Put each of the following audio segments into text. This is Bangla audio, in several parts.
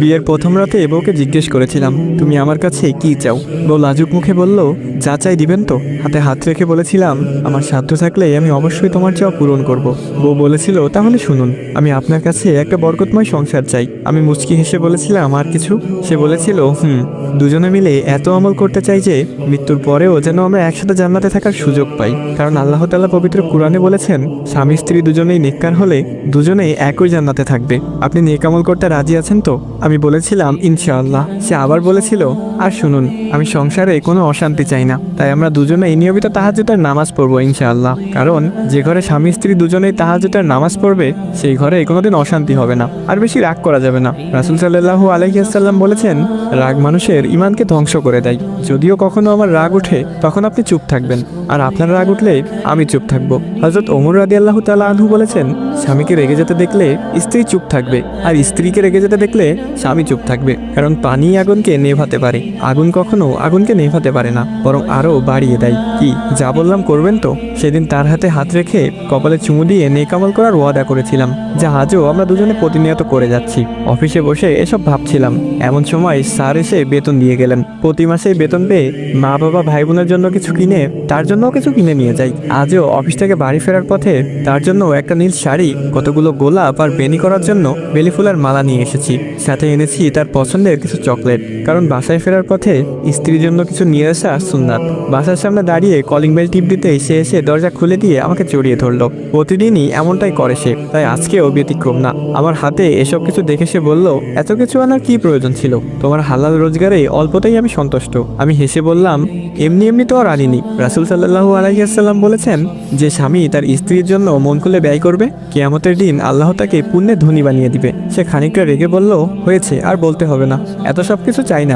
বিয়ের প্রথম রাতে বউকে জিজ্ঞেস করেছিলাম, তুমি আমার কাছে কি চাও? বউ লাজুক মুখে বলল, যা চাই দিবেন তো? হাতে হাত রেখে বলেছিলাম, আমার সাধ্য থাকলে আমি অবশ্যই তোমার চাওয়া পূরণ করব। বউ বলেছিল, তাহলে শুনুন, আমি আপনার কাছে একটা বরকতময় সংসার চাই। আমি মুচকি হেসে বলেছিলাম, আর কিছু? সে বলেছিল, দুজনে মিলে এত আমল করতে চাই যে মৃত্যুর পরেও যেন আমরা একসাথে জান্নাতে থাকার সুযোগ পাই। কারণ আল্লাহ তাআলা পবিত্র কুরআনে বলেছেন, স্বামী স্ত্রী দুজনেই নেককার হলে দুজনেই একই জান্নাতে থাকবে। আপনি নেক আমল করতে রাজি আছেন তো? আমি বলেছিলাম, ইনশাআল্লাহ। সে আবার বলেছিল, আর শুনুন, আমি সংসারে কোনো অশান্তি চাই না, তাই আমরা দুজনেই নিয়মিত তাহাজ্জুদের নামাজ পড়বো ইনশাআল্লাহ। কারণ যে ঘরে স্বামী স্ত্রী দুজনেই তাহাজ্জুদের নামাজ পড়বে সেই ঘরে কোনোদিন অশান্তি হবে না, আর বেশি রাগ করা যাবে না। রাসূল সাল্লাল্লাহু আলাইহি ওয়াসাল্লাম বলেছেন, রাগ মানুষের ঈমানকে ধ্বংস করে দেয়। যদিও কখনো আমার রাগ ওঠে তখন আপনি চুপ থাকবেন, আর আপনার রাগ উঠলে আমি চুপ থাকবো। হযরত ওমর রাদিয়াল্লাহু তাআলা আনহু বলেছেন, স্বামীকে রেগে যেতে দেখলে স্ত্রী চুপ থাকবে, আর স্ত্রীকে রেগে যেতে দেখলে স্বামী চুপ থাকবে। কারণ পানি আগুনকে নেভাতে পারে, আগুন কখনো আগুনকে নেভাতে পারে না, বরং আরো বাড়িয়ে দেয়। কি যা বললাম করবেন তো? সেদিন তার হাতে হাত রেখে কপালে চুমু দিয়ে নেক আমল করার ওয়াদা করেছিলাম, যা আজও আমরা দুজনে প্রতিনিয়ত করে যাচ্ছি। অফিসে বসে এসব ভাবছিলাম, এমন সময় স্যার এসে বেতন দিয়ে গেলেন। প্রতি মাসে বেতন পেয়ে মা বাবা ভাই বোনের জন্য কিছু কিনে তার জন্যও কিছু কিনে নিয়ে যাই। আজও অফিস থেকে বাড়ি ফেরার পথে তার জন্য একটা নীল শাড়ি, কতগুলো গোলাপ আর বেনি করার জন্য বেলি ফুলের মালা নিয়ে এসেছি। সাথে এনেছি তার পছন্দের কিছু চকলেট, কারণ বাসায় ফেরার পথে স্ত্রীর জন্য কিছু নিয়ে আসা সুন্নাত। বাসার সামনে দাঁড়িয়ে কলিং বেল টিপ দিতেই সে এসে দরজা খুলে দিয়ে আমাকে জড়িয়ে ধরলো। প্রতিদিনই এমনটাই করে সে, তাই আজকেও ব্যতিক্রম না। আমার হাতে এসব কিছু দেখে সে বলল, এত কিছু আনার কি প্রয়োজন ছিল? তোমার হালাল রোজগারে অল্পতেই আমি সন্তুষ্ট। আমি হেসে বললাম, এমনি এমনি তো আর আনিনি। রাসূল সাল্লাল্লাহু আলাইহি ওয়াসাল্লাম বলেছেন, যে স্বামী তার স্ত্রীর জন্য মন খুলে ব্যয় করবে, কিয়ামতের দিন আল্লাহ তাকে পুণ্যে ধনী বানিয়ে দিবে। সে খানিকটা রেগে বলল, হয়েছে, আর বলতে হবে না। এত সব কিছু চাই না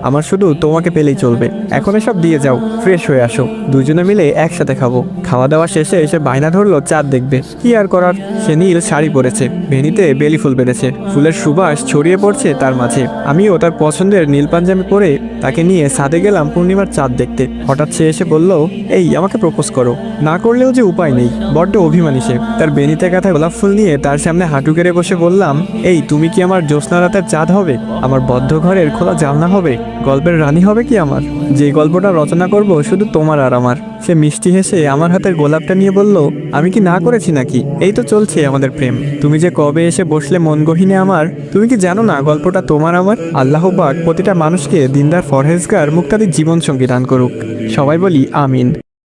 আমার শুধু তোমাকে পেলেই চলবে। এখন এসব দিয়ে যাও, ফ্রেশ হয়ে আসো, দুজনে মিলে একসাথে খাবো। খাওয়া দাওয়া শেষে এসে বায়না ধরলো চাঁদ দেখবে। কি আর করার, সে নীল শাড়ি পরেছে, বেনিতে বেলি ফুল বেঁধেছে, ফুলের সুবাস ছড়িয়ে পড়ছে তার মাঝে। আমিও তার পছন্দের নীল পাঞ্জাবি পরে তাকে নিয়ে ছাদে গেলাম পূর্ণিমার চাঁদ দেখতে। হঠাৎ সে এসে বলল, এই আমাকে প্রপোজ করো। না করলেও যে উপায় নেই, বড্ড অভিমানী সে। তার বেনিতে গাঁথা গোলাপ ফুল নিয়ে তার সামনে হাঁটু গেড়ে বসে বললাম, এই তুমি কি আমার জ্যোৎস্না রাতের চাঁদ হবে? আমার বদ্ধ ঘরের খোলা জানলা হবে? গল্পের রানী হবে কি আমার? যে গল্পটা রচনা করব শুধু তোমার আর আমার। সে মিষ্টি হেসে আমার হাতের গোলাপটা নিয়ে বলল, আমি কি না করেছি নাকি? এই তো চলছে আমাদের প্রেম। তুমি যে কবে এসে বসলে মন গহীনে আমার, তুমি কি জানো না গল্পটা তোমার আমার? আল্লাহ পাক প্রতিটা মানুষকে দিনদার ফরহেজগার মুক্তাদির জীবন সঙ্গী দান করুক। সবাই বলি আমিন।